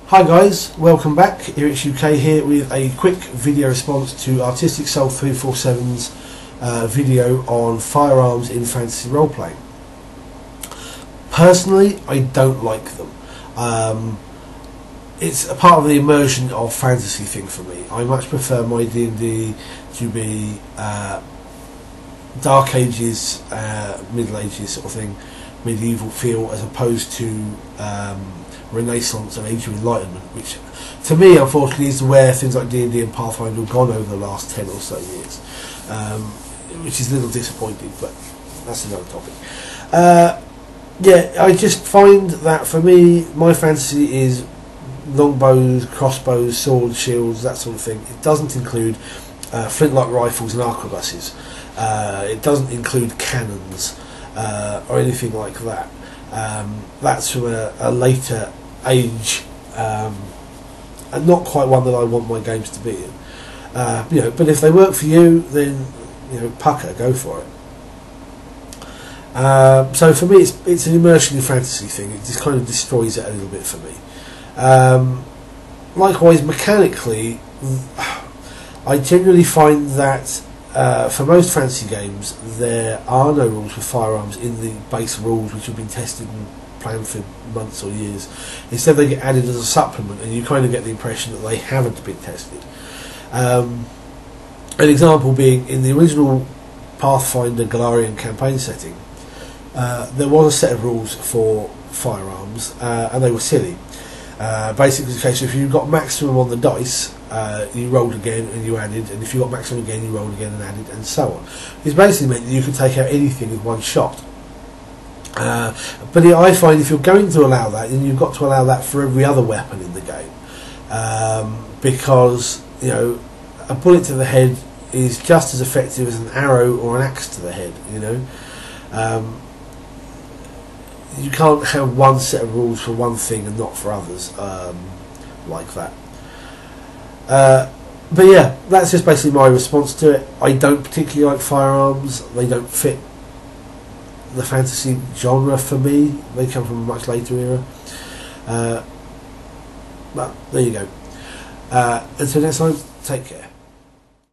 Hi guys, welcome back. Here it's UK here with a quick video response to Artistic Soul 347's video on firearms in fantasy role-playing. Personally, I don't like them. It's a part of the immersion of fantasy thing for me. I much prefer my D&D to be Dark Ages, Middle Ages sort of thing, medieval feel, as opposed to Renaissance and Age of Enlightenment, which to me unfortunately is where things like D&D and Pathfinder have gone over the last 10 or so years, which is a little disappointing, but that's another topic. Yeah, I just find that for me, my fantasy is longbows, crossbows, swords, shields, that sort of thing. It doesn't include flintlock rifles and arquebuses. It doesn't include cannons or anything like that. That's from a later age, and not quite one that I want my games to be in. But if they work for you, then pucker, go for it. So for me, it's an immersion in fantasy thing. It just kind of destroys it a little bit for me. Likewise, mechanically, I generally find that for most fantasy games, there are no rules for firearms in the base rules, which have been tested and planned for months or years. Instead, they get added as a supplement, and you kind of get the impression that they haven't been tested. An example being, in the original Pathfinder Galarian campaign setting, there was a set of rules for firearms, and they were silly. Basically, the case if you got maximum on the dice, you rolled again and you added, and if you got maximum again, you rolled again and added, and so on. It basically meant that you could take out anything with one shot. But I find if you're going to allow that, then you've got to allow that for every other weapon in the game, because a bullet to the head is just as effective as an arrow or an axe to the head. You can't have one set of rules for one thing and not for others, like that. But yeah, that's just basically my response to it. I don't particularly like firearms. They don't fit the fantasy genre for me. They come from a much later era. But there you go. Until next time, take care.